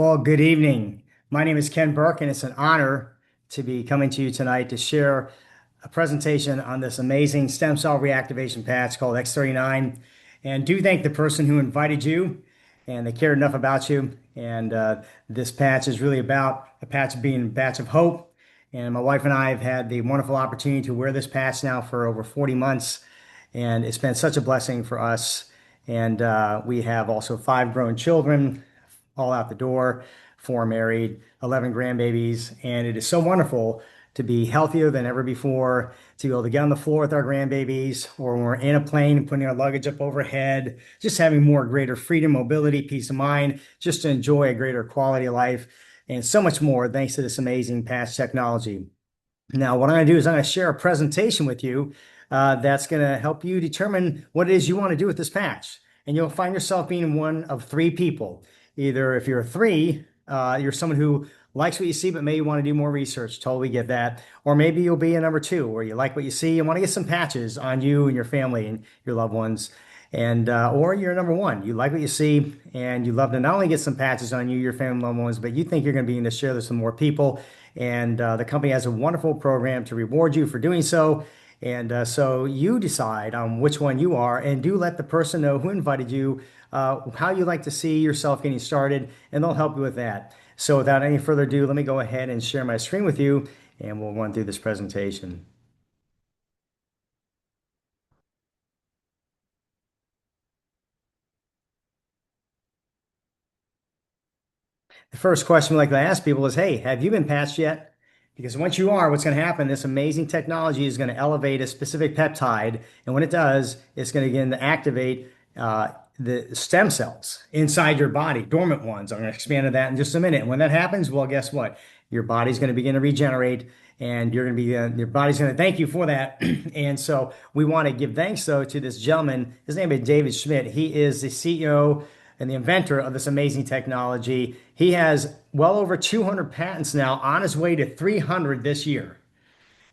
Well, good evening. My name is Ken Burke, and it's an honor to be coming to you tonight to share a presentation on this amazing stem cell reactivation patch called X39. And do thank the person who invited you, and they cared enough about you. And this patch is really about a patch being a patch of hope. And my wife and I have had the wonderful opportunity to wear this patch now for over 40 months, and it's been such a blessing for us. And we have also five grown children all out the door, four married, 11 grandbabies. And it is so wonderful to be healthier than ever before, to be able to get on the floor with our grandbabies, or when we're in a plane and putting our luggage up overhead, just having more greater freedom, mobility, peace of mind, just to enjoy a greater quality of life, and so much more thanks to this amazing patch technology. Now, what I'm going to do is I'm going to share a presentation with you that's going to help you determine what it is you want to do with this patch. And you'll find yourself being one of three people. Either if you're a three, you're someone who likes what you see, but maybe you want to do more research. Totally get that. Or maybe you'll be a number two, where you like what you see and want to get some patches on you and your family and your loved ones. And or you're number one. You like what you see, and you love to not only get some patches on you, your family, loved ones, but you think you're going to be able to share this with more people. And the company has a wonderful program to reward you for doing so. And so you decide on which one you are, and do let the person know who invited you, how you like to see yourself getting started, and they'll help you with that. So without any further ado, let me go ahead and share my screen with you, and we'll run through this presentation. The first question we like to ask people is, hey, have you been patched yet? Because once you are, what's going to happen, this amazing technology is going to elevate a specific peptide. And when it does, it's going to begin to activate the stem cells inside your body, dormant ones. I'm going to expand on that in just a minute. And when that happens, well, guess what? Your body's going to begin to regenerate, and you're going to be, your body's going to thank you for that. And so we want to give thanks, though, to this gentleman. His name is David Schmidt. He is the CEO and the inventor of this amazing technology. He has well over 200 patents now, on his way to 300 this year.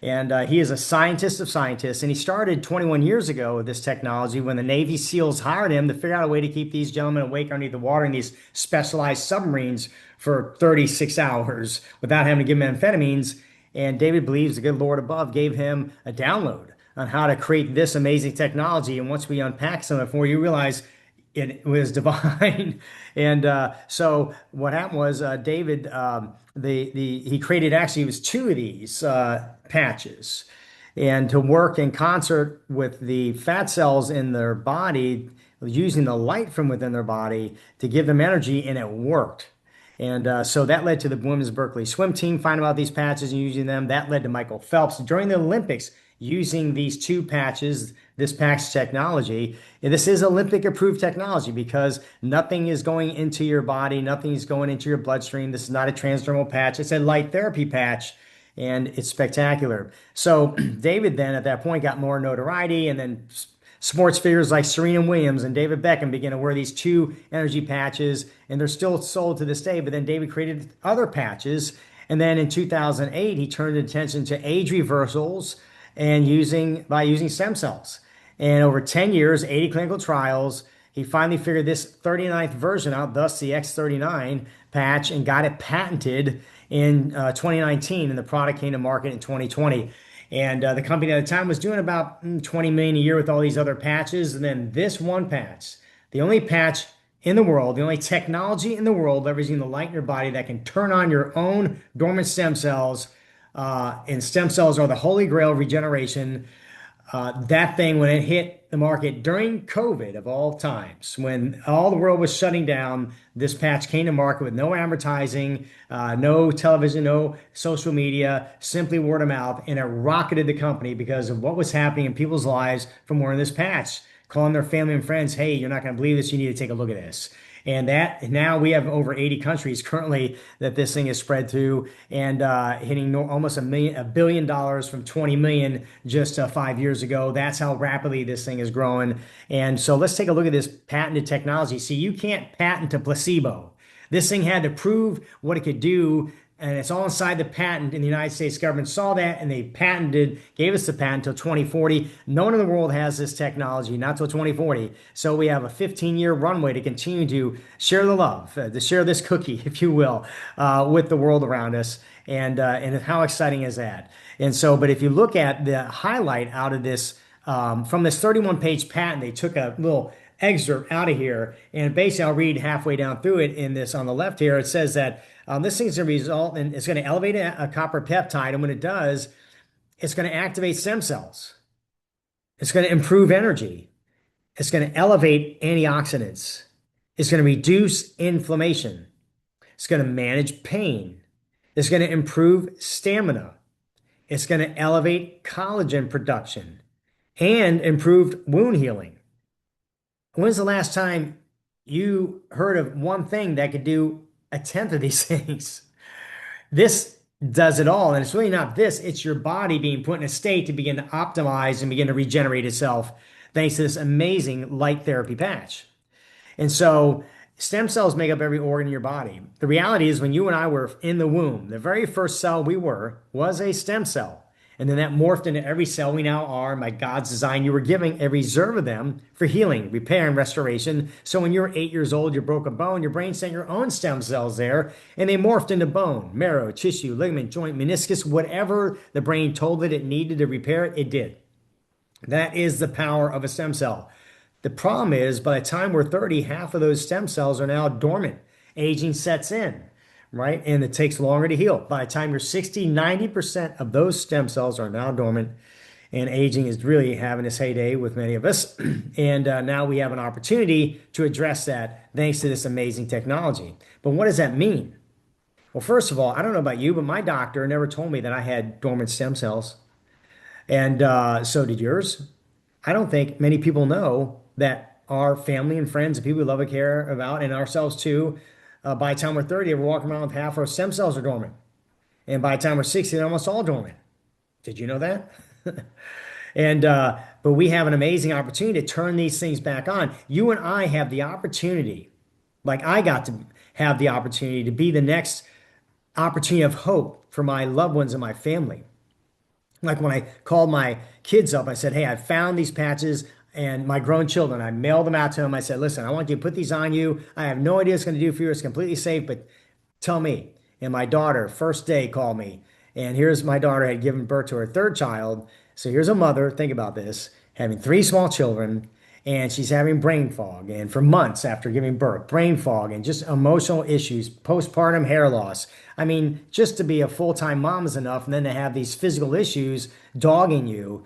And he is a scientist of scientists. And he started 21 years ago with this technology when the Navy SEALs hired him to figure out a way to keep these gentlemen awake underneath the water in these specialized submarines for 36 hours without having to give them amphetamines. And David believes the good Lord above gave him a download on how to create this amazing technology. And once we unpack some of it for you, realize it was divine. And so what happened was David, he created, actually it was two of these patches, and to work in concert with the fat cells in their body, using the light from within their body to give them energy, and it worked. And so that led to the women's Berkeley swim team finding out these patches and using them. That led to Michael Phelps during the Olympics using these two patches, this patch technology. And this is Olympic approved technology because nothing is going into your body, nothing is going into your bloodstream. This is not a transdermal patch, it's a light therapy patch, and it's spectacular. So David then at that point got more notoriety, and then sports figures like Serena Williams and David Beckham began to wear these two energy patches, and they're still sold to this day. But then David created other patches. And then in 2008, he turned attention to age reversals and by using stem cells. And over 10 years, 80 clinical trials, he finally figured this 39th version out, thus the X39 patch, and got it patented in 2019. And the product came to market in 2020. And the company at the time was doing about 20 million a year with all these other patches. And then this one patch, the only patch in the world, the only technology in the world leveraging the light in your body that can turn on your own dormant stem cells. And stem cells are the holy grail of regeneration. That thing, when it hit the market during COVID of all times, when all the world was shutting down, this patch came to market with no advertising, no television, no social media, simply word of mouth. And it rocketed the company because of what was happening in people's lives from wearing this patch, calling their family and friends, hey, you're not going to believe this. You need to take a look at this. And that now we have over 80 countries currently that this thing is spread to, and hitting almost $1 billion from 20 million just 5 years ago. That's how rapidly this thing is growing. And so let's take a look at this patented technology. See, you can't patent a placebo. This thing had to prove what it could do and it's all inside the patent. And the United States government saw that and they patented, gave us the patent until 2040. No one in the world has this technology, not till 2040. So we have a 15-year runway to continue to share the love, to share this cookie, if you will, with the world around us. And how exciting is that? And so, but if you look at the highlight out of this, from this 31-page patent, they took a little excerpt out of here, and basically I'll read halfway down through it in this on the left here. It says that this thing's going to result in, it's going to elevate a copper peptide, and when it does, it's going to activate stem cells. It's going to improve energy. It's going to elevate antioxidants. It's going to reduce inflammation. It's going to manage pain. It's going to improve stamina. It's going to elevate collagen production and improve wound healing. When's the last time you heard of one thing that could do a tenth of these things? This does it all. And it's really not this, it's your body being put in a state to begin to optimize and begin to regenerate itself thanks to this amazing light therapy patch. And so stem cells make up every organ in your body. The reality is when you and I were in the womb, the very first cell we were was a stem cell. And then that morphed into every cell we now are. By God's design, you were giving a reserve of them for healing, repair, and restoration. So when you were 8 years old, you broke a bone, your brain sent your own stem cells there, and they morphed into bone, marrow, tissue, ligament, joint, meniscus, whatever the brain told it needed to repair it, it did. That is the power of a stem cell. The problem is, by the time we're 30, half of those stem cells are now dormant. Aging sets in, right? And it takes longer to heal. By the time you're 60, 90% of those stem cells are now dormant. And aging is really having its heyday with many of us. And now we have an opportunity to address that thanks to this amazing technology. But what does that mean? Well, first of all, I don't know about you, but my doctor never told me that I had dormant stem cells. And so did yours. I don't think many people know that our family and friends and people we love and care about, and ourselves too, by the time we're 30, we're walking around with half our stem cells are dormant. And by the time we're 60, they're almost all dormant. Did you know that? And but we have an amazing opportunity to turn these things back on. You and I have the opportunity, like I got to have the opportunity to be the next opportunity of hope for my loved ones and my family. Like when I called my kids up, I said, hey, I found these patches and my grown children, I mailed them out to them. I said, listen, I want you to put these on you. I have no idea what it's going to do for you. It's completely safe, but tell me. And my daughter, first day, called me. And here's my daughter had given birth to her third child. So here's a mother, think about this, having three small children, and she's having brain fog. And for months after giving birth, brain fog and just emotional issues, postpartum hair loss. I mean, just to be a full-time mom is enough, and then to have these physical issues dogging you.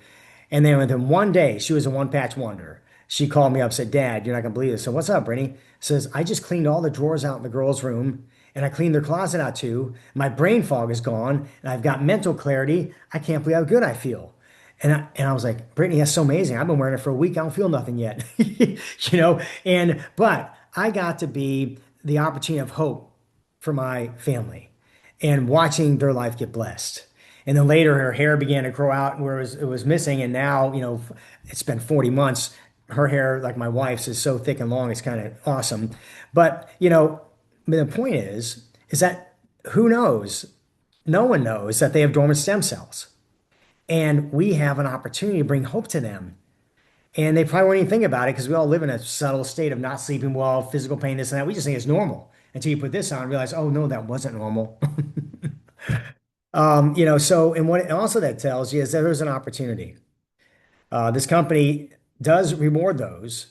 And then within one day, she was a one-patch wonder. She called me up, said, Dad, you're not going to believe this. So what's up, Brittany? Says, I just cleaned all the drawers out in the girls' room, and I cleaned their closet out too. My brain fog is gone, and I've got mental clarity. I can't believe how good I feel. And I was like, Brittany, that's so amazing. I've been wearing it for a week. I don't feel nothing yet, but I got to be the opportunity of hope for my family and watching their life get blessed. And then later her hair began to grow out where it was missing. And now, it's been 40 months. Her hair, like my wife's, is so thick and long. It's kind of awesome. But, the point is that who knows? No one knows that they have dormant stem cells. And we have an opportunity to bring hope to them. And they probably won't even think about it because we all live in a subtle state of not sleeping well, physical pain, this and that. We just think it's normal until you put this on and realize, oh, no, that wasn't normal. And what also that tells you is that there's an opportunity. This company does reward those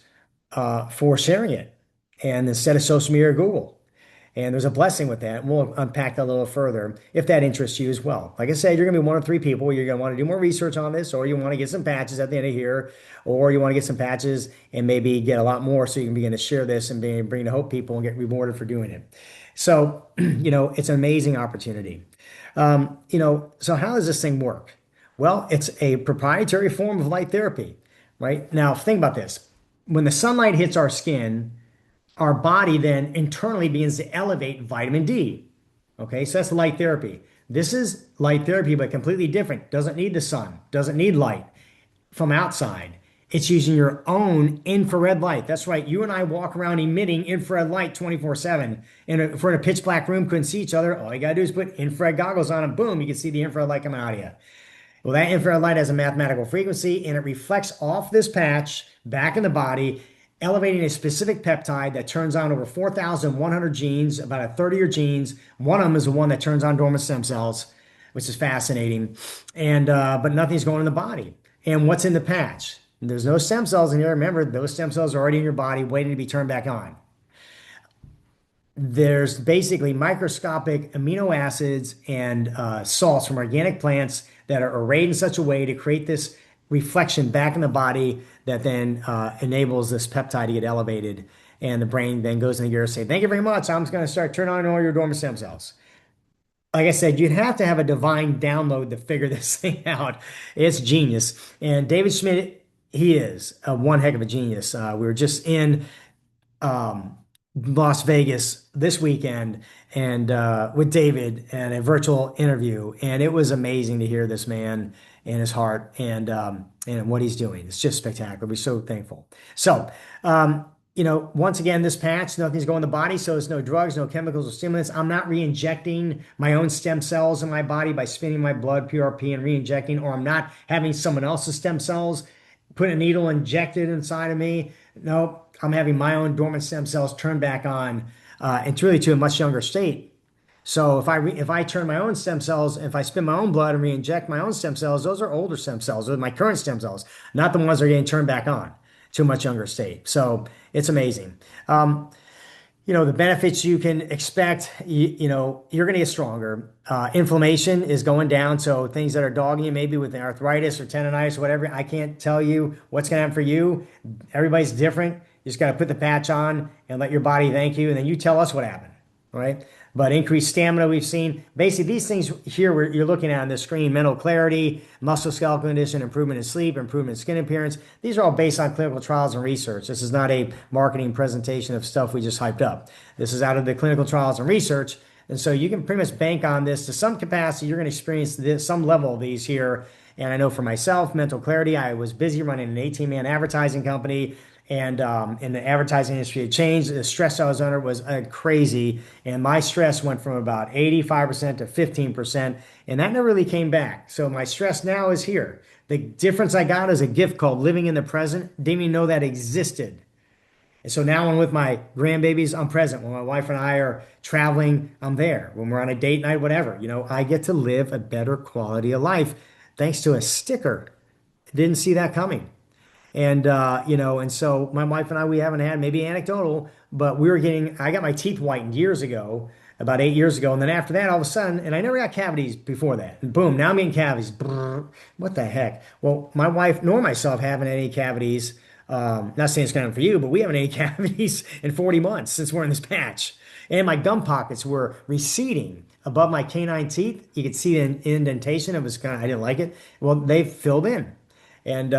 for sharing it. And instead of social media or Google. And there's a blessing with that. And we'll unpack that a little further if that interests you as well. Like I said, you're going to be one of three people. You're going to want to do more research on this, or you want to get some patches at the end of here, or you want to get some patches and maybe get a lot more so you can begin to share this and bring to hope people and get rewarded for doing it. So, it's an amazing opportunity. So how does this thing work? Well, it's a proprietary form of light therapy, right? Now, think about this. When the sunlight hits our skin, our body then internally begins to elevate vitamin D. Okay, so that's light therapy. This is light therapy, but completely different. Doesn't need the sun, doesn't need light from outside. It's using your own infrared light. That's right. You and I walk around emitting infrared light 24/7. And if we're in a pitch black room, couldn't see each other, all you gotta do is put infrared goggles on and boom, you can see the infrared light coming out of you. Well, that infrared light has a mathematical frequency and it reflects off this patch back in the body, elevating a specific peptide that turns on over 4,100 genes, about a third of your genes. One of them is the one that turns on dormant stem cells, which is fascinating. And but nothing's going in the body. And what's in the patch? There's no stem cells in here. Remember, those stem cells are already in your body waiting to be turned back on. There's basically microscopic amino acids and salts from organic plants that are arrayed in such a way to create this reflection back in the body that then enables this peptide to get elevated. And the brain then goes in the gear and say, thank you very much. I'm just going to start turning on all your dormant stem cells. Like I said, you'd have to have a divine download to figure this thing out. It's genius. And David Schmidt, he is one heck of a genius. We were just in um, Las Vegas this weekend and with David and a virtual interview, and it was amazing to hear this man and his heart and what he's doing. It's just spectacular. We're so thankful. So, once again, this patch, nothing's going in the body, so it's no drugs, no chemicals or stimulants. I'm not re-injecting my own stem cells in my body by spinning my blood, PRP, and re-injecting, or I'm not having someone else's stem cells put a needle injected inside of me. No, I'm having my own dormant stem cells turned back on, and really to a much younger state. So if I turn my own stem cells, if I spin my own blood and re-inject my own stem cells, those are older stem cells, those are my current stem cells, not the ones that are getting turned back on to a much younger state. So it's amazing. The benefits you can expect, you're going to get stronger. Inflammation is going down. So things that are dogging you, maybe with arthritis or tendonitis or whatever, I can't tell you what's going to happen for you. Everybody's different. You just got to put the patch on and let your body thank you. And then you tell us what happened, right? But increased stamina we've seen. Basically, these things here you're looking at on the screen, mental clarity, musculoskeletal condition, improvement in sleep, improvement in skin appearance. These are all based on clinical trials and research. This is not a marketing presentation of stuff we just hyped up. This is out of the clinical trials and research. And so you can pretty much bank on this to some capacity. You're going to experience some level of these here. And I know for myself, mental clarity, I was busy running an 18-man advertising company. And in the advertising industry, it changed. The stress I was under was crazy. And my stress went from about 85% to 15%. And that never really came back. So my stress now is here. The difference I got is a gift called living in the present. Didn't even know that existed. And so now I'm with my grandbabies, I'm present. When my wife and I are traveling, I'm there. When we're on a date night, whatever, I get to live a better quality of life thanks to a sticker. Didn't see that coming. And so my wife and I, we haven't had, maybe anecdotal, but I got my teeth whitened years ago, about 8 years ago. And then after that, all of a sudden, and I never got cavities before that. And boom, now I'm getting cavities. Brrr, what the heck? Well, my wife nor myself haven't had any cavities. Not saying it's kind of for you, but we haven't had any cavities in 40 months since we're in this patch. And my gum pockets were receding above my canine teeth. You could see the indentation. It was I didn't like it. Well, they filled in. And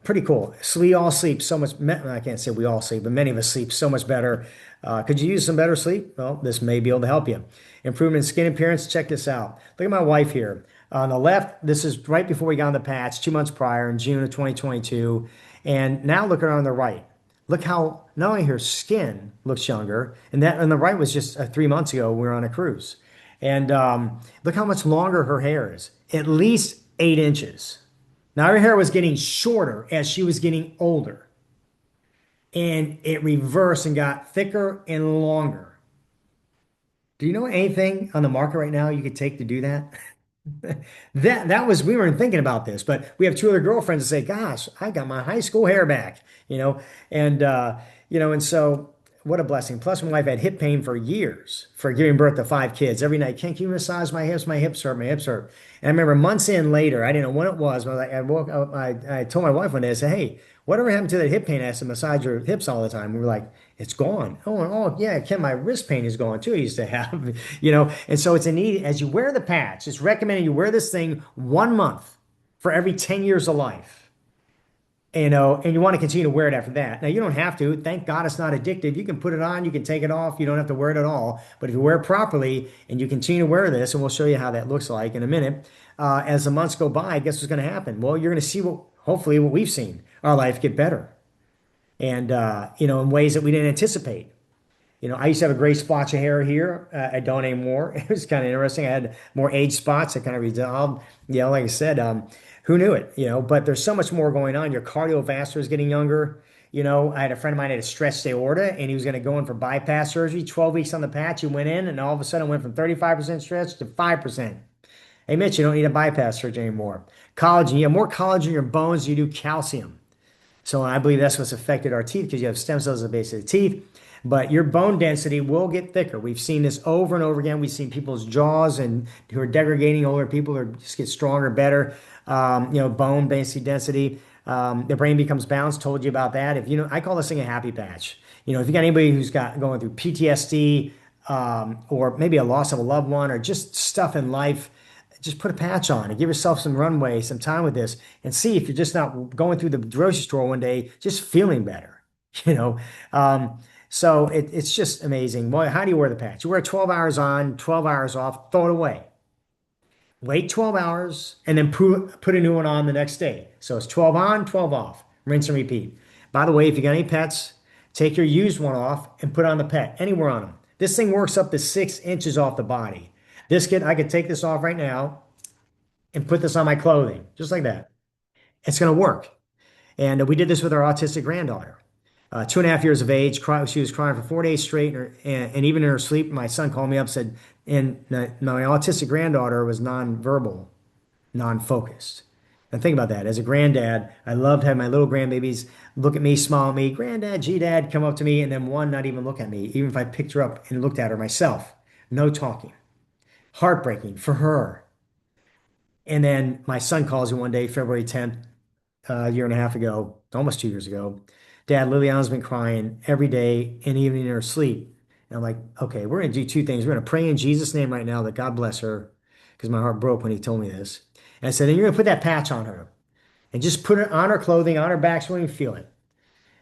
pretty cool. So we all sleep so much. I can't say we all sleep, but many of us sleep so much better. Could you use some better sleep? Well, this may be able to help you. Improvement in skin appearance. Check this out. Look at my wife here. On the left, this is right before we got on the patch, 2 months prior in June of 2022. And now look at her on the right. Look how not only her skin looks younger, and that on the right was just 3 months ago. We were on a cruise. And look how much longer her hair is. At least 8 inches. Now her hair was getting shorter as she was getting older. And it reversed and got thicker and longer. Do you know anything on the market right now you could take to do that? That was we weren't thinking about this, but we have 2 other girlfriends that say, "Gosh, I got my high school hair back," and so what a blessing. Plus, my wife had hip pain for years for giving birth to 5 kids. Every night, can you massage my hips? My hips hurt. My hips hurt. And I remember months in later, I didn't know when it was, but I woke up. I told my wife one day, I said, "Hey, whatever happened to that hip pain? I asked to massage your hips all the time." We were like, "It's gone." Oh, yeah, Ken, my wrist pain is gone too. I used to have, And so it's a need as you wear the patch. It's recommended you wear this thing 1 month for every 10 years of life. And you want to continue to wear it after that. Now, you don't have to. Thank God it's not addictive. You can put it on, you can take it off. You don't have to wear it at all. But if you wear it properly and you continue to wear this, and we'll show you how that looks like in a minute, as the months go by, guess what's going to happen? Well, you're going to see hopefully what we've seen, our life get better. And, in ways that we didn't anticipate. I used to have a gray splotch of hair here. I don't anymore. It was kind of interesting. I had more age spots that kind of resolved. Like I said, who knew it? But there's so much more going on. Your cardiovascular is getting younger. I had a friend of mine had a stretched aorta and he was going to go in for bypass surgery. 12 weeks on the patch. He went in and all of a sudden went from 35% stretch to 5%. Hey, Mitch, you don't need a bypass surgery anymore. Collagen, you have more collagen in your bones than you do calcium. So I believe that's what's affected our teeth because you have stem cells at the base of the teeth. But your bone density will get thicker. We've seen this over and over again. We've seen people's jaws and who are degrading, older people who just get stronger, better. Bone density. The brain becomes balanced. Told you about that. If I call this thing a happy patch. If you got anybody who's got going through PTSD, or maybe a loss of a loved one, or just stuff in life, just put a patch on and give yourself some runway, some time with this, and see if you're just not going through the grocery store one day, just feeling better. You know, um, so it's just amazing. Well, how do you wear the patch? You wear 12 hours on, 12 hours off, throw it away. Wait 12 hours and then put a new one on the next day. So it's 12 on, 12 off. Rinse and repeat. By the way, if you got any pets, take your used one off and put it on the pet, anywhere on them. This thing works up to 6 inches off the body. I could take this off right now and put this on my clothing, just like that. It's going to work. And we did this with our autistic granddaughter. 2.5 years of age, she was crying for 4 days straight, and even in her sleep, my son called me up and said, and my autistic granddaughter was nonverbal, non-focused. And think about that. As a granddad, I loved having my little grandbabies look at me, smile at me, granddad, G-dad, come up to me, and then one not even look at me, even if I picked her up and looked at her myself. No talking. Heartbreaking for her. And then my son calls me one day, February 10th, a year and a half ago, almost 2 years ago. Dad, Liliana's been crying every day and even in her sleep. And I'm like, okay, we're going to do two things. We're going to pray in Jesus' name right now that God bless her, because my heart broke when he told me this. And I said, then you're going to put that patch on her and just put it on her clothing, on her back so we can feel it.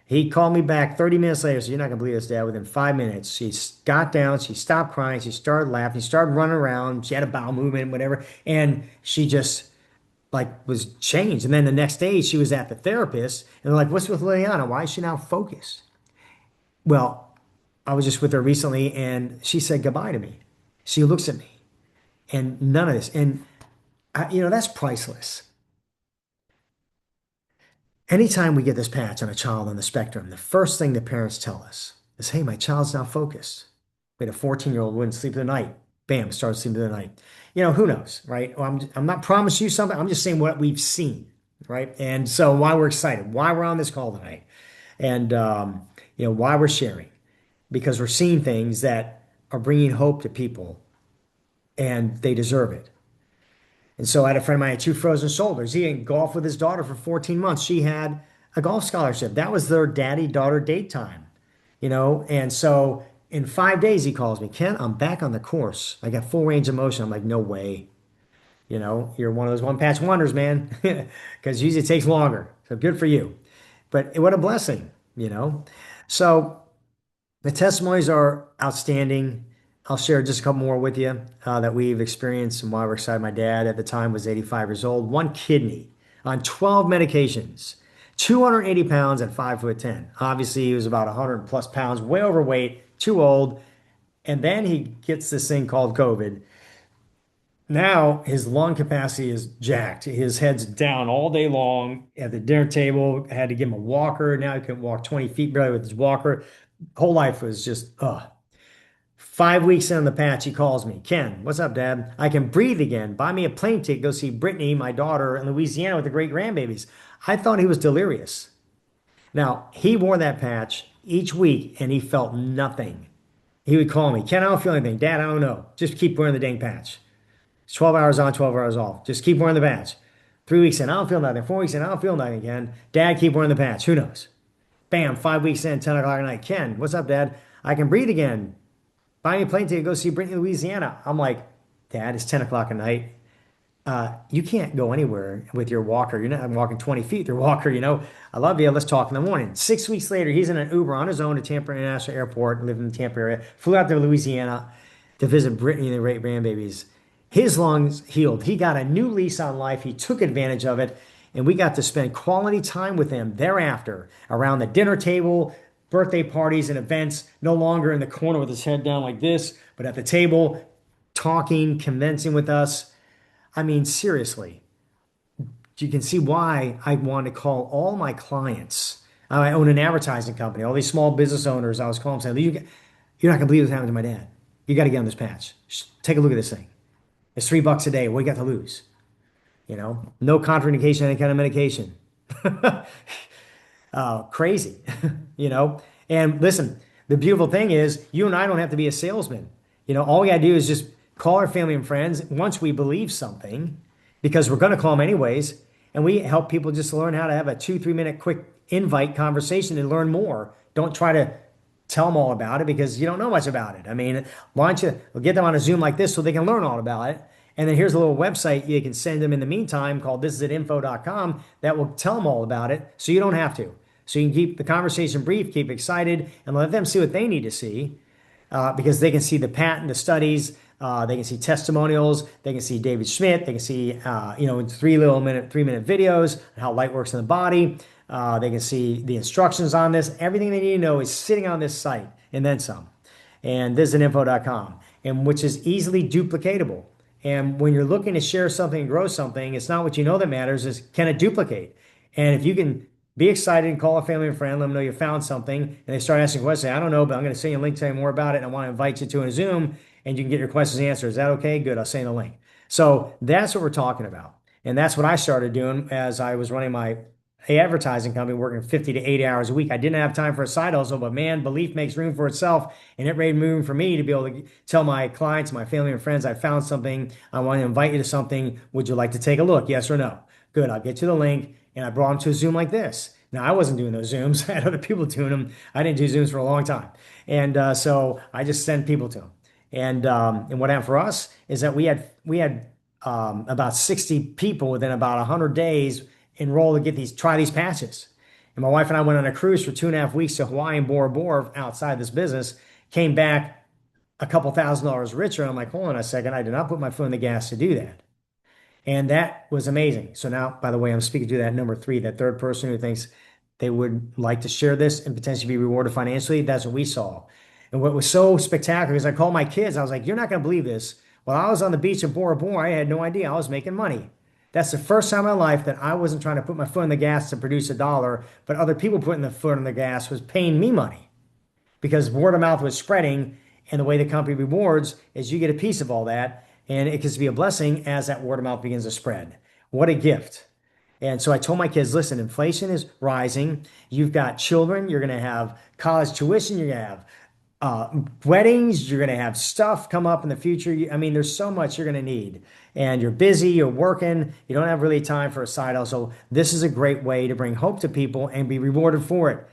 He called me back 30 minutes later. So you're not going to believe this, Dad. Within 5 minutes, she got down. She stopped crying. She started laughing. She started running around. She had a bowel movement, whatever. And she just was changed. And then the next day she was at the therapist and they're like, what's with Liliana? Why is she now focused? Well, I was just with her recently and she said goodbye to me. She looks at me and none of this. And that's priceless. Anytime we get this patch on a child on the spectrum, the first thing the parents tell us is, hey, my child's not focused. We had a 14-year-old wouldn't sleep through the night. Bam, started sleeping through the night. Who knows, right? Well, I'm not promising you something. I'm just saying what we've seen, right? And so why we're excited, why we're on this call tonight, and why we're sharing, because we're seeing things that are bringing hope to people, and they deserve it. And so I had a friend of mine had two frozen shoulders. He had golf with his daughter for 14 months. She had a golf scholarship. That was their daddy-daughter date time, And so in 5 days, he calls me, Ken, I'm back on the course. I got full range of motion. I'm like, no way. You're one of those one patch wonders, man, because usually it takes longer. So good for you. But what a blessing. So the testimonies are outstanding. I'll share just a couple more with you that we've experienced and why we're excited. My dad at the time was 85 years old, one kidney on 12 medications, 280 pounds at 5'10". Obviously, he was about 100 plus pounds, way overweight, too old. And then he gets this thing called COVID. Now his lung capacity is jacked. His head's down all day long at the dinner table. I had to give him a walker. Now he can walk 20 feet barely with his walker. Whole life was just, 5 weeks in on the patch, he calls me. Ken, what's up, Dad? I can breathe again. Buy me a plane ticket, go see Brittany, my daughter, in Louisiana with the great grandbabies. I thought he was delirious. Now, he wore that patch each week and he felt nothing. He would call me, Ken, I don't feel anything. Dad, I don't know. Just keep wearing the dang patch. It's 12 hours on, 12 hours off. Just keep wearing the patch. 3 weeks in, I don't feel nothing. 4 weeks in, I don't feel nothing, Ken. Dad, keep wearing the patch. Who knows? Bam, 5 weeks in, 10 o'clock at night. Ken, what's up, Dad? I can breathe again. Buy me a plane ticket, go see Brittany, Louisiana. I'm like, Dad, it's 10 o'clock at night. You can't go anywhere with your walker. You're not walking 20 feet with your walker. I love you. Let's talk in the morning. 6 weeks later, he's in an Uber on his own to Tampa International Airport, lived in the Tampa area, flew out to Louisiana to visit Brittany and the great grandbabies. His lungs healed. He got a new lease on life. He took advantage of it. And we got to spend quality time with them thereafter around the dinner table, birthday parties and events, no longer in the corner with his head down like this, but at the table, talking, convincing with us. I mean, seriously, you can see why I want to call all my clients. I own an advertising company. All these small business owners, I was calling them saying, you're not going to believe what's happened to my dad. You got to get on this patch. Take a look at this thing. It's $3 a day. What do you got to lose? No contraindication, any kind of medication. Crazy, you know. And listen, the beautiful thing is, you and I don't have to be a salesman. All we got to do is just call our family and friends once we believe something, because we're going to call them anyways. And we help people just learn how to have a 2, 3 minute quick invite conversation and learn more. Don't try to tell them all about it because you don't know much about it. I mean, why don't you get them on a Zoom like this so they can learn all about it? And then here's a little website you can send them in the meantime called thisisatinfo.com that will tell them all about it so you don't have to. So you can keep the conversation brief, keep excited, and let them see what they need to see because they can see the patent, the studies, they can see testimonials, they can see David Schmidt, they can see, in 3 minute videos, how light works in the body. They can see the instructions on this. Everything they need to know is sitting on this site and then some. And thisisatinfo.com, and which is easily duplicatable. And when you're looking to share something and grow something, it's not what you know that matters, is can it duplicate? And if you can be excited and call a family and friend, let them know you found something, and they start asking questions, say, I don't know, but I'm going to send you a link to tell you more about it, and I want to invite you to a Zoom, and you can get your questions answered. Is that okay? Good. I'll send you the link. So that's what we're talking about. And that's what I started doing as I was running my advertising company, working 50 to 80 hours a week. I didn't have time for a side hustle, but man, belief makes room for itself. And it made room for me to be able to tell my clients, my family and friends, I found something. I want to invite you to something. Would you like to take a look? Yes or no? Good. I'll get you the link. And I brought them to a Zoom like this. Now, I wasn't doing those Zooms. I had other people doing them. I didn't do Zooms for a long time. And so I just sent people to them. And what happened for us is that we had about 60 people within about 100 days enroll to try these patches. And my wife and I went on a cruise for 2.5 weeks to Hawaii and Bora Bora outside this business, came back a couple $1,000s richer. And I'm like, hold on a second. I did not put my foot in the gas to do that. And that was amazing. So now, by the way, I'm speaking to that number 3, that third person who thinks they would like to share this and potentially be rewarded financially. That's what we saw. And what was so spectacular is I called my kids. I was like, you're not going to believe this. While I was on the beach in Bora Bora, I had no idea I was making money. That's the first time in my life that I wasn't trying to put my foot in the gas to produce a dollar, but other people putting the foot in the gas was paying me money because word of mouth was spreading. And the way the company rewards is you get a piece of all that. And it can be a blessing as that word of mouth begins to spread. What a gift. And so I told my kids, listen, inflation is rising. You've got children. You're going to have college tuition. You're going to have weddings. You're going to have stuff come up in the future. I mean, there's so much you're going to need. And you're busy. You're working. You don't have really time for a side hustle. This is a great way to bring hope to people and be rewarded for it.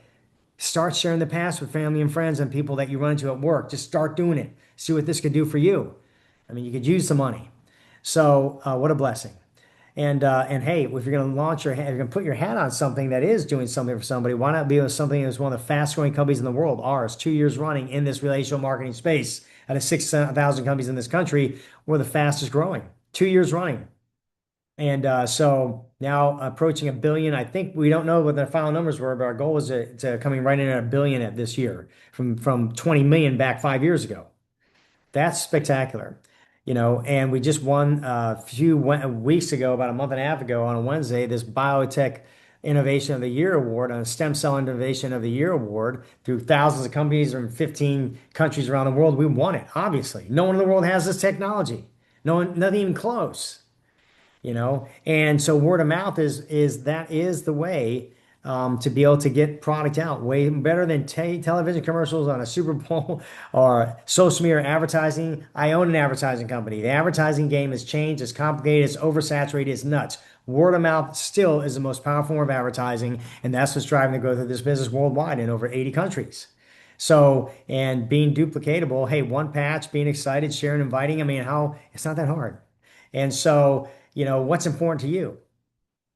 Start sharing the past with family and friends and people that you run into at work. Just start doing it. See what this could do for you. I mean, you could use the money. So what a blessing. And hey, if you're going to you're going to put your hat on something that is doing something for somebody, why not be with something that's one of the fast growing companies in the world? Ours, 2 years running in this relational marketing space. Out of 6,000 companies in this country, we're the fastest growing, 2 years running. And so now approaching $1 billion. I think we don't know what the final numbers were, but our goal is to coming right in at $1 billion at this year from 20 million back 5 years ago. That's spectacular. And we just won a few weeks ago, about a month and a half ago on a Wednesday, this Biotech Innovation of the Year Award, a Stem Cell Innovation of the Year Award through thousands of companies from 15 countries around the world. We won it, obviously. No one in the world has this technology. No one, nothing even close. And so word of mouth is the way to be able to get product out way better than television commercials on a Super Bowl or social media advertising. I own an advertising company. The advertising game has changed. It's complicated. It's oversaturated. It's nuts. Word of mouth still is the most powerful form of advertising, and that's what's driving the growth of this business worldwide in over 80 countries. So, and being duplicatable, hey, one patch, being excited, sharing, inviting. I mean, it's not that hard. And so, what's important to you?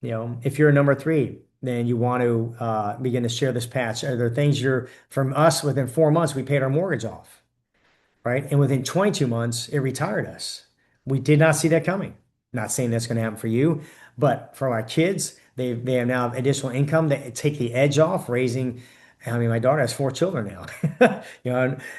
If you're a number 3, then you want to begin to share this patch. Are there things from us within 4 months, we paid our mortgage off, right? And within 22 months, it retired us. We did not see that coming. Not saying that's going to happen for you, but for our kids, they have now additional income that take the edge off raising. I mean, my daughter has four children now,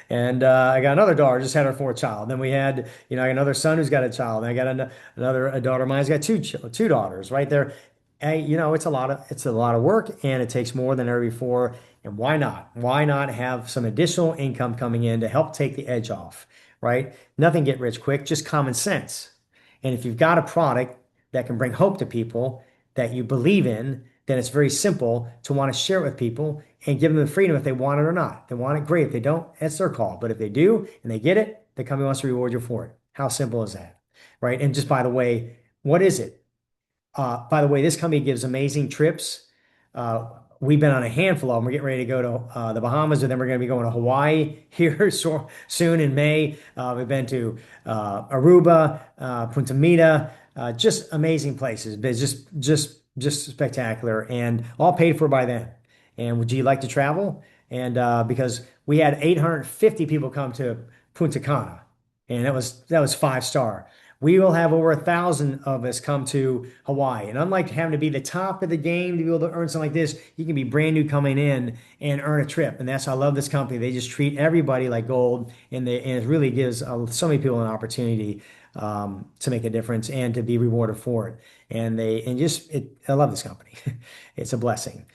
and I got another daughter, just had her fourth child. Then we had, I got another son who's got a child. And I got another a daughter of mine's got two daughters right there. Hey, it's a lot of work, and it takes more than ever before. And why not? Why not have some additional income coming in to help take the edge off, right? Nothing get rich quick, just common sense. And if you've got a product that can bring hope to people that you believe in, then it's very simple to want to share it with people and give them the freedom if they want it or not. If they want it, great. If they don't, it's their call. But if they do and they get it, the company wants to reward you for it. How simple is that? Right? And just by the way, what is it? By the way, this company gives amazing trips. Uh, we've been on a handful of them. We're getting ready to go to the Bahamas, and then we're going to be going to Hawaii here soon in May. We've been to Aruba, Punta Mita, just amazing places, but just spectacular, and all paid for by them. And would you like to travel? And because we had 850 people come to Punta Cana, and that was 5 star. We will have over 1,000 of us come to Hawaii. And unlike having to be the top of the game to be able to earn something like this, you can be brand new coming in and earn a trip. And I love this company. They just treat everybody like gold, and it really gives so many people an opportunity to make a difference and to be rewarded for it. I love this company. It's a blessing.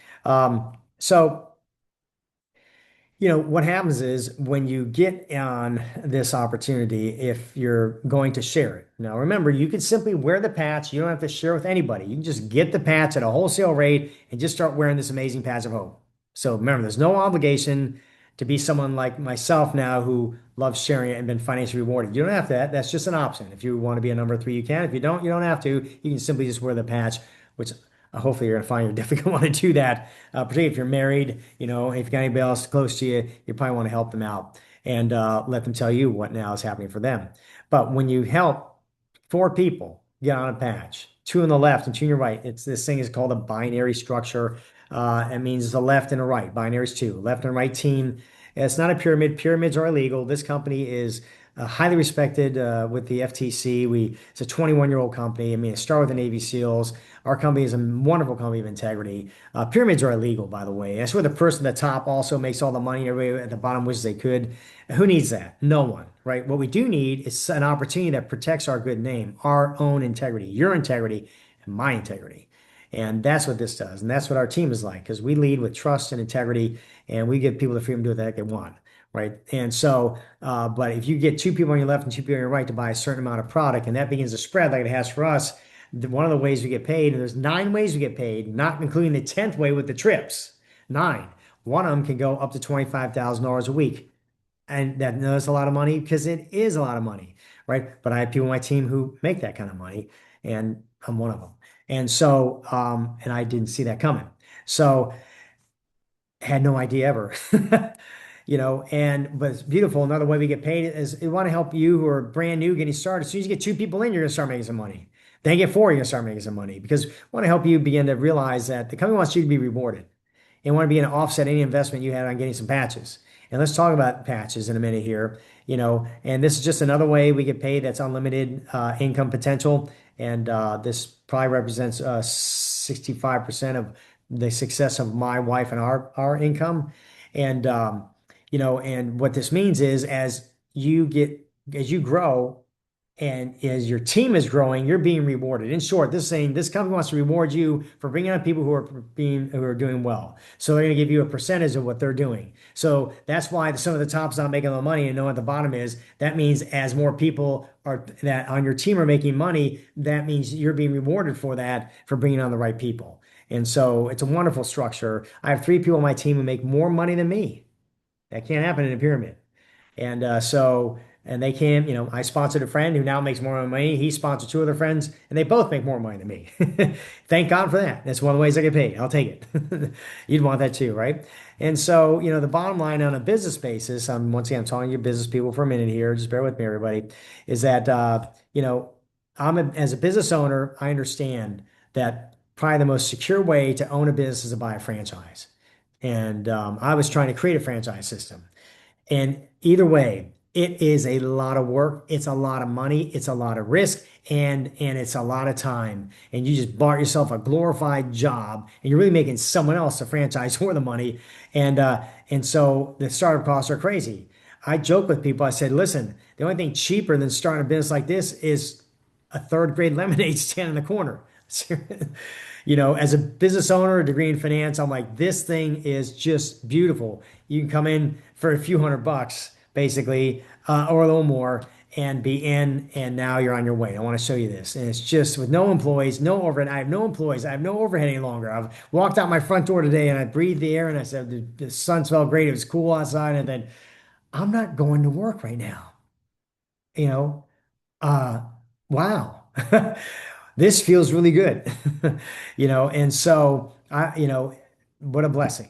So what happens is when you get on this opportunity, if you're going to share it. Now, remember, you can simply wear the patch. You don't have to share with anybody. You can just get the patch at a wholesale rate and just start wearing this amazing patch of hope. So remember, there's no obligation to be someone like myself now who loves sharing it and been financially rewarded. You don't have that. That's just an option. If you want to be a number three, you can. If you don't have to. You can simply just wear the patch, which hopefully you're going to find you're definitely going to want to do that, particularly if you're married, if you got anybody else close to you, you probably want to help them out and let them tell you what now is happening for them. But when you help four people get on a patch, two on the left and two on your right, this thing is called a binary structure. It means the left and the right. Binary is two, left and right team. It's not a pyramid. Pyramids are illegal. This company is highly respected with the FTC. It's a 21-year-old company. I mean, it started with the Navy SEALs. Our company is a wonderful company of integrity. Pyramids are illegal, by the way. That's where the person at the top also makes all the money. Everybody at the bottom wishes they could. Who needs that? No one, right? What we do need is an opportunity that protects our good name, our own integrity, your integrity, and my integrity. And that's what this does. And that's what our team is like, because we lead with trust and integrity, and we give people the freedom to do what the heck they want. Right. And so, but if you get two people on your left and two people on your right to buy a certain amount of product, and that begins to spread like it has for us, one of the ways we get paid, and there's 9 ways we get paid, not including the 10th way with the trips, 9. One of them can go up to $25,000 a week. And that's a lot of money because it is a lot of money. Right. But I have people on my team who make that kind of money, and I'm one of them. And so, and I didn't see that coming. So, had no idea ever. But it's beautiful. Another way we get paid is we want to help you who are brand new getting started. As soon as you get two people in, you're going to start making some money. Then you get four, you're going to start making some money because we want to help you begin to realize that the company wants you to be rewarded and want to be able to offset any investment you had on getting some patches. And let's talk about patches in a minute here. And this is just another way we get paid that's unlimited income potential. And this probably represents 65% of the success of my wife and our income. And and what this means is as you grow and as your team is growing, you're being rewarded. In short, this is saying this company wants to reward you for bringing on people who are doing well. So they're going to give you a percentage of what they're doing. So that's why some of the top's not making the money and no one at the bottom is. That means as more people are that on your team are making money, that means you're being rewarded for that for bringing on the right people. And so it's a wonderful structure. I have 3 people on my team who make more money than me. That can't happen in a pyramid. And they can, I sponsored a friend who now makes more money. He sponsored 2 other friends, and they both make more money than me. Thank God for that. That's one of the ways I get paid. I'll take it. You'd want that too, right? And so, the bottom line on a business basis, once again, I'm talking to you business people for a minute here, just bear with me, everybody, is that, as a business owner, I understand that probably the most secure way to own a business is to buy a franchise. And I was trying to create a franchise system. And either way, It is a lot of work. It's a lot of money. It's a lot of risk, and it's a lot of time. And you just bought yourself a glorified job, and you're really making someone else a franchise for the money. And so the startup costs are crazy. I joke with people. I said, listen, the only thing cheaper than starting a business like this is a third grade lemonade stand in the corner. As a business owner, a degree in finance, I'm like, this thing is just beautiful. You can come in for a few $100, basically, or a little more, and be in, and now you're on your way. I want to show you this. And it's just with no employees, no overhead. I have no employees. I have no overhead any longer. I've walked out my front door today and I breathed the air and I said, the sun smelled great. It was cool outside. And then I'm not going to work right now. You know, uh, wow. This feels really good. And so what a blessing.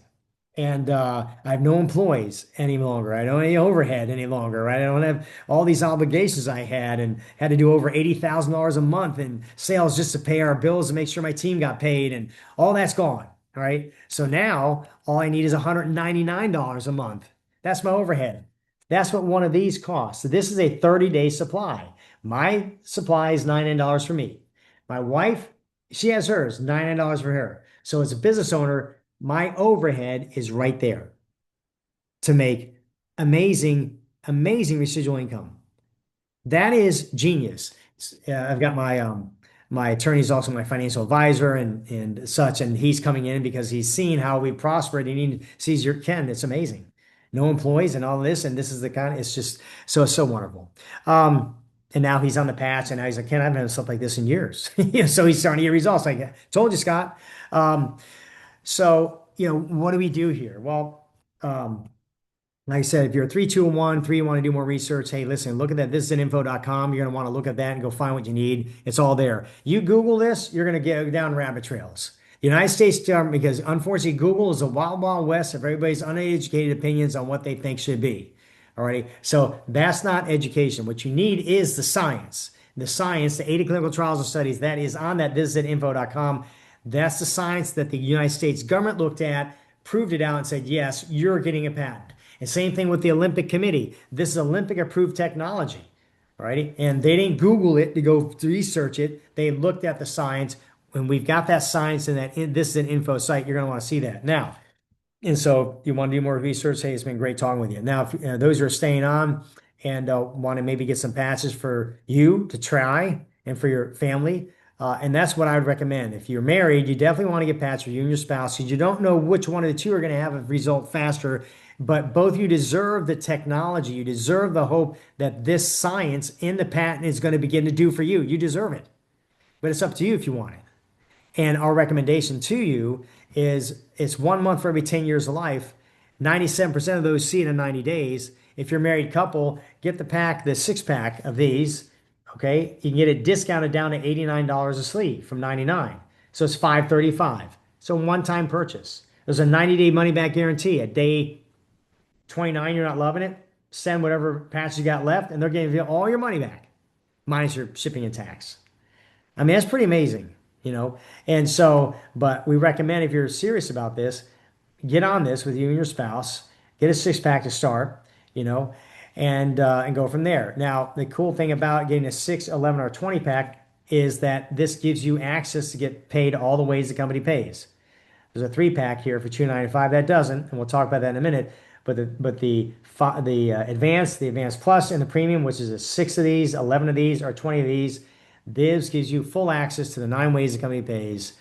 And I have no employees any longer. I don't have any overhead any longer, right? I don't have all these obligations I had and had to do over $80,000 a month in sales just to pay our bills and make sure my team got paid, and all that's gone, right? So now all I need is $199 a month. That's my overhead. That's what one of these costs. So this is a 30-day supply. My supply is $99 for me. My wife, she has hers, $99 for her. So as a business owner, my overhead is right there to make amazing, amazing residual income. That is genius. I've got my attorney is also my financial advisor and such, and he's coming in because he's seen how we prospered and he sees your Ken. It's amazing. No employees and all of this, and this is the kind. It's just so wonderful. And now he's on the patch, and now he's like, Ken, I haven't had stuff like this in years. So he's starting to get results. Like I told you, Scott. What do we do here? Well, like I said, if you're a 3, 2, and 1, 3, you want to do more research, hey, listen, look at that. This is info.com. You're going to want to look at that and go find what you need. It's all there. You Google this, you're going to get down rabbit trails. The United States government, because unfortunately, Google is a wild, wild west of everybody's uneducated opinions on what they think should be. All right. So that's not education. What you need is the science. The science, the 80 clinical trials and studies, that is on that visitinfo.com. That's the science that the United States government looked at, proved it out, and said, yes, you're getting a patent. And same thing with the Olympic Committee. This is Olympic approved technology. All right. And they didn't Google it to go research it. They looked at the science. When we've got that science in this is an info site, you're going to want to see that. Now, and so you want to do more research, hey, it's been great talking with you. Now, if those who are staying on and want to maybe get some patches for you to try and for your family, and that's what I would recommend. If you're married, you definitely want to get patches for you and your spouse because you don't know which one of the two are going to have a result faster. But both of you deserve the technology. You deserve the hope that this science in the patent is going to begin to do for you. You deserve it. But it's up to you if you want it. And our recommendation to you is it's 1 month for every 10 years of life. 97% of those see it in 90 days. If you're a married couple, get the pack, the 6-pack of these. Okay, you can get it discounted down to $89 a sleeve from $99. So it's $535. So one-time purchase. There's a 90-day money-back guarantee. At day 29, you're not loving it, send whatever patch you got left, and they're giving you all your money back, minus your shipping and tax. I mean, that's pretty amazing. And so, but we recommend if you're serious about this, get on this with you and your spouse, get a 6-pack to start, and go from there. Now, the cool thing about getting a 6, 11, or 20-pack is that this gives you access to get paid all the ways the company pays. There's a 3-pack here for $295 that doesn't, and we'll talk about that in a minute. But the advanced plus, and the premium, which is a 6 of these, 11 of these, or 20 of these. This gives you full access to the 9 ways the company pays.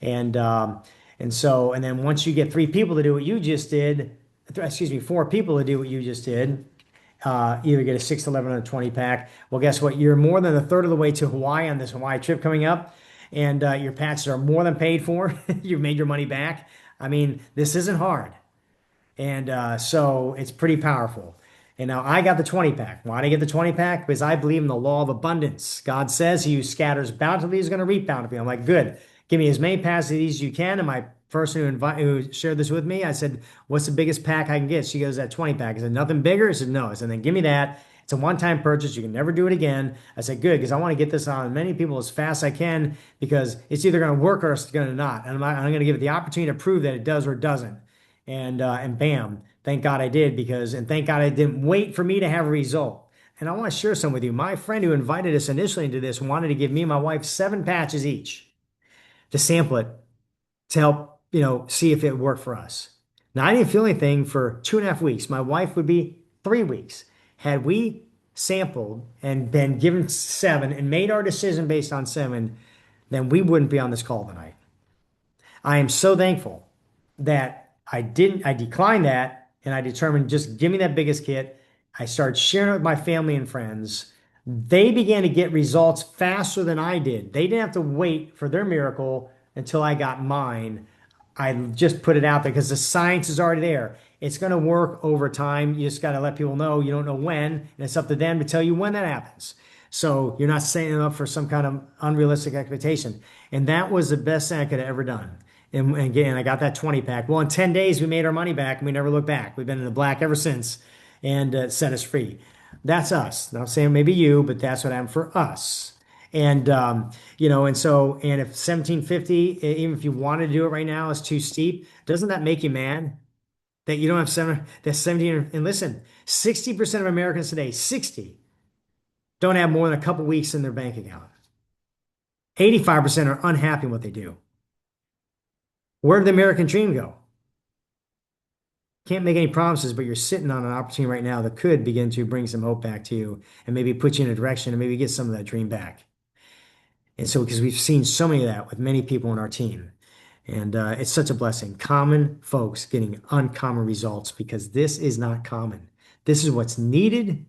And then once you get 3 people to do what you just did, 4 people to do what you just did, either get a 6, 11, or a 20-pack. Well, guess what? You're more than a third of the way to Hawaii on this Hawaii trip coming up. And your patches are more than paid for. You've made your money back. I mean, this isn't hard. And so it's pretty powerful. And now I got the 20-pack. Why did I get the 20-pack? Because I believe in the law of abundance. God says he who scatters bountifully is going to reap bountifully. I'm like, good. Give me as many packs of these as you can. And my person who shared this with me, I said, what's the biggest pack I can get? She goes, that 20-pack. I said, nothing bigger? I said, no. I said, then give me that. It's a one-time purchase. You can never do it again. I said, good, because I want to get this on as many people as fast as I can because it's either going to work or it's going to not. And I'm going to give it the opportunity to prove that it does or it doesn't. And bam, Thank God I did because, and thank God I didn't wait for me to have a result. And I want to share some with you. My friend who invited us initially into this wanted to give me and my wife 7 patches each to sample it to help, see if it worked for us. Now, I didn't feel anything for 2.5 weeks. My wife would be 3 weeks. Had we sampled and been given 7 and made our decision based on 7, then we wouldn't be on this call tonight. I am so thankful that I declined that and I determined just give me that biggest kit. I started sharing it with my family and friends. They began to get results faster than I did. They didn't have to wait for their miracle until I got mine. I just put it out there because the science is already there. It's going to work over time. You just got to let people know you don't know when, and it's up to them to tell you when that happens. So you're not setting them up for some kind of unrealistic expectation. And that was the best thing I could have ever done. And again, I got that 20 pack. Well, in 10 days, we made our money back and we never looked back. We've been in the black ever since and set us free. That's us. Not saying maybe you, but that's what happened for us. And, and if 1750, even if you wanted to do it right now, is too steep, doesn't that make you mad that you don't have that's 17? And listen, 60% of Americans today, 60, don't have more than a couple weeks in their bank account. 85% are unhappy with what they do. Where did the American dream go? Can't make any promises, but you're sitting on an opportunity right now that could begin to bring some hope back to you and maybe put you in a direction and maybe get some of that dream back. And so, because we've seen so many of that with many people on our team, and it's such a blessing. Common folks getting uncommon results because this is not common. This is what's needed,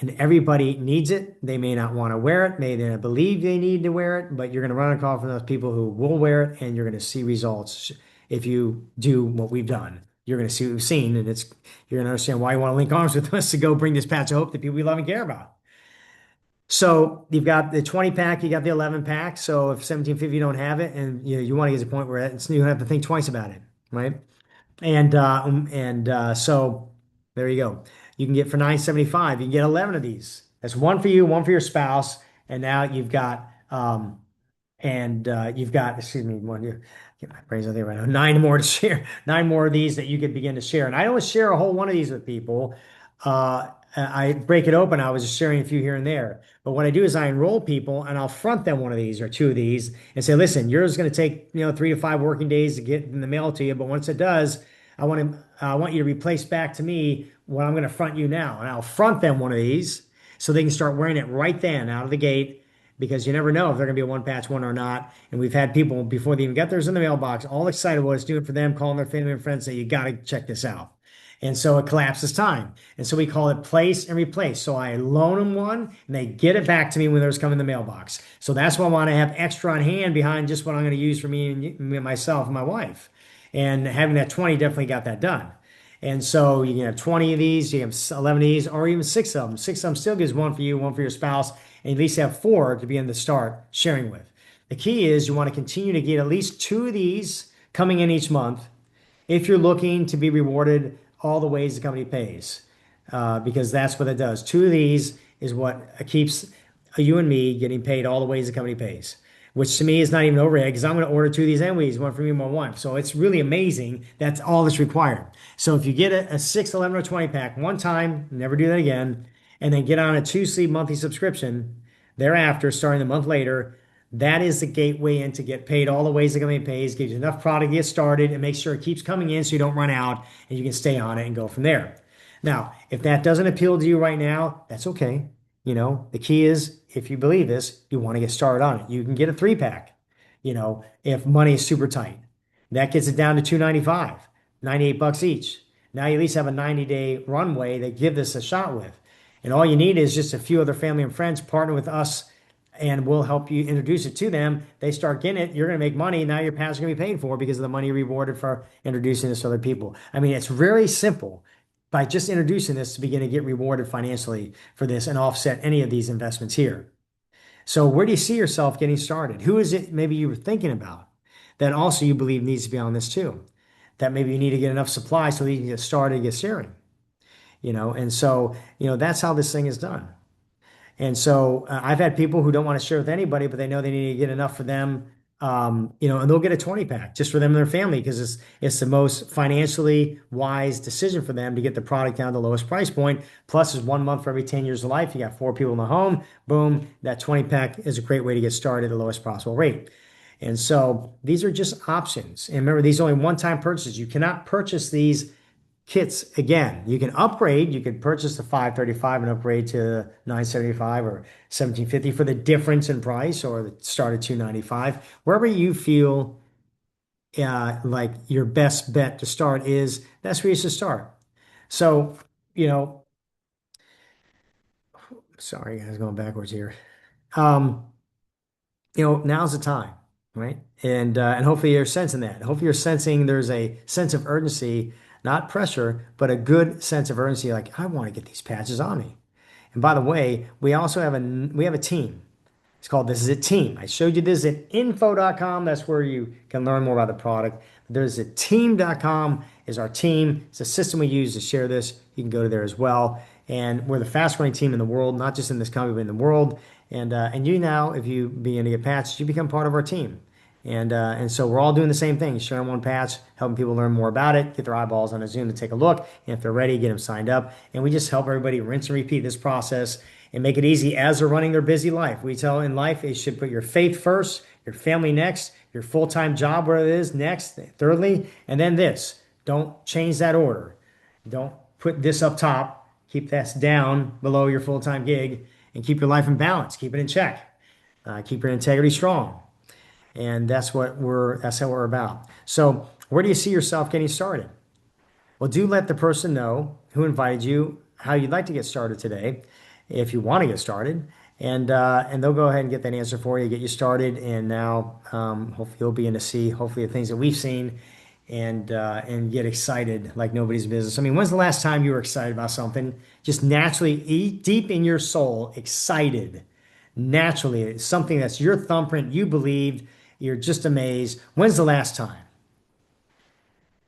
and everybody needs it. They may not want to wear it, may not believe they need to wear it, but you're going to run across those people who will wear it, and you're going to see results if you do what we've done. You're going to see what we've seen, and you're going to understand why you want to link arms with us to go bring this patch of hope to people we love and care about. So you've got the 20 pack, you got the 11 pack. So if 1750 you don't have it, and you want to get to the point where you don't have to think twice about it, right? So there you go. You can get for 975. You can get 11 of these. That's one for you, one for your spouse, and now you've got, excuse me, get my brains out there right now. 9 more to share. 9 more of these that you could begin to share. And I don't share a whole one of these with people. I break it open. I was just sharing a few here and there. But what I do is I enroll people and I'll front them one of these or 2 of these and say, listen, yours is going to take 3 to 5 working days to get in the mail to you. But once it does, I want you to replace back to me what I'm going to front you now. And I'll front them one of these so they can start wearing it right then out of the gate because you never know if they're going to be a one patch one or not. And we've had people before they even get theirs in the mailbox, all excited what it's doing for them, calling their family and friends, say, you got to check this out. And so it collapses time. And so we call it place and replace. So I loan them one and they get it back to me when theirs come in the mailbox. So that's why I want to have extra on hand behind just what I'm going to use for me and myself and my wife. And having that 20 definitely got that done. And so you can have 20 of these, you have 11 of these, or even 6 of them. 6 of them still gives one for you, one for your spouse, and at least have 4 to be in the start sharing with. The key is you want to continue to get at least 2 of these coming in each month if you're looking to be rewarded all the ways the company pays, because that's what it does. 2 of these is what keeps you and me getting paid all the ways the company pays, which to me is not even overhead because I'm going to order 2 of these anyways, one for me and my wife. So it's really amazing. That's all that's required. So if you get a 6, 11, or 20 pack one time, never do that again, and then get on a 2-sleep monthly subscription thereafter, starting a month later, that is the gateway in to get paid all the ways the company pays, gives you enough product to get started, and make sure it keeps coming in so you don't run out and you can stay on it and go from there. Now, if that doesn't appeal to you right now, that's okay. The key is if you believe this, you want to get started on it. You can get a 3 pack, if money is super tight. That gets it down to $295, $98 each. Now you at least have a 90-day runway to give this a shot with. And all you need is just a few other family and friends partner with us and we'll help you introduce it to them. They start getting it. You're going to make money. Now your past is going to be paid for because of the money rewarded for introducing this to other people. I mean, it's very simple by just introducing this to begin to get rewarded financially for this and offset any of these investments here. So where do you see yourself getting started? Who is it maybe you were thinking about that also you believe needs to be on this too? That maybe you need to get enough supply so that you can get started and get sharing. And so, that's how this thing is done. And so I've had people who don't want to share with anybody, but they know they need to get enough for them And they'll get a 20 pack just for them and their family because it's the most financially wise decision for them to get the product down to the lowest price point. Plus, is 1 month for every 10 years of life. You got four people in the home. Boom, that 20 pack is a great way to get started at the lowest possible rate. And so these are just options. And remember, these are only one-time purchases. You cannot purchase these kits again. You can upgrade. You can purchase the 535 and upgrade to 975 or 1750 for the difference in price, or the start at 295. Wherever you feel like your best bet to start is, that's where you should start. So, you know, sorry guys, going backwards here. Um, now's the time, right? And hopefully you're sensing that. Hopefully you're sensing there's a sense of urgency, not pressure, but a good sense of urgency. Like, I want to get these patches on me. And by the way, we have a team. It's called This Is It Team. I showed you this at info.com. That's where you can learn more about the product. There's a team.com is our team. It's a system we use to share this. You can go to there as well. And we're the fast growing team in the world, not just in this company, but in the world. And you now, if you begin to get patched, you become part of our team. And so we're all doing the same thing, sharing one patch, helping people learn more about it, get their eyeballs on a Zoom to take a look. And if they're ready, get them signed up. And we just help everybody rinse and repeat this process and make it easy as they're running their busy life. We tell in life, you should put your faith first, your family next, your full-time job where it is next, thirdly, and then this. Don't change that order. Don't put this up top. Keep that down below your full-time gig and keep your life in balance. Keep it in check. Keep your integrity strong. And that's how we're about. So where do you see yourself getting started? Well, do let the person know who invited you how you'd like to get started today, if you want to get started, and they'll go ahead and get that answer for you, get you started, and now hopefully you'll be in to see hopefully the things that we've seen, and get excited like nobody's business. I mean, when's the last time you were excited about something? Just naturally, deep in your soul, excited. Naturally, it's something that's your thumbprint. You believed. You're just amazed. When's the last time?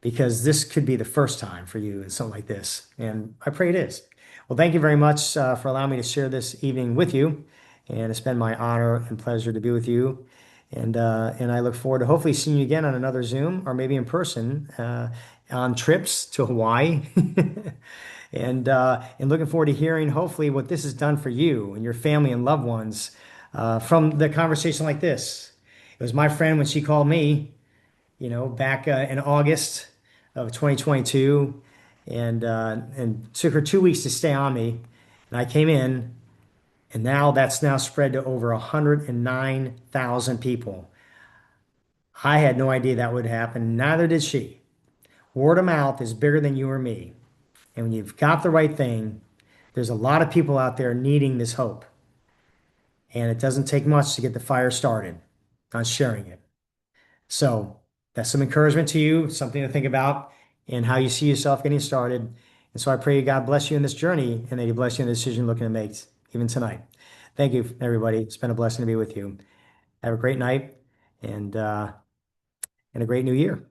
Because this could be the first time for you in something like this. And I pray it is. Well, thank you very much for allowing me to share this evening with you. And it's been my honor and pleasure to be with you. And I look forward to hopefully seeing you again on another Zoom or maybe in person on trips to Hawaii. And looking forward to hearing hopefully what this has done for you and your family and loved ones from the conversation like this. It was my friend when she called me, back in August of 2022, and took her 2 weeks to stay on me. And I came in, and now that's now spread to over 109,000 people. I had no idea that would happen. Neither did she. Word of mouth is bigger than you or me. And when you've got the right thing, there's a lot of people out there needing this hope. And it doesn't take much to get the fire started on sharing it. So that's some encouragement to you, something to think about and how you see yourself getting started. And so I pray God bless you in this journey and that He bless you in the decision you're looking to make even tonight. Thank you, everybody. It's been a blessing to be with you. Have a great night and a great new year.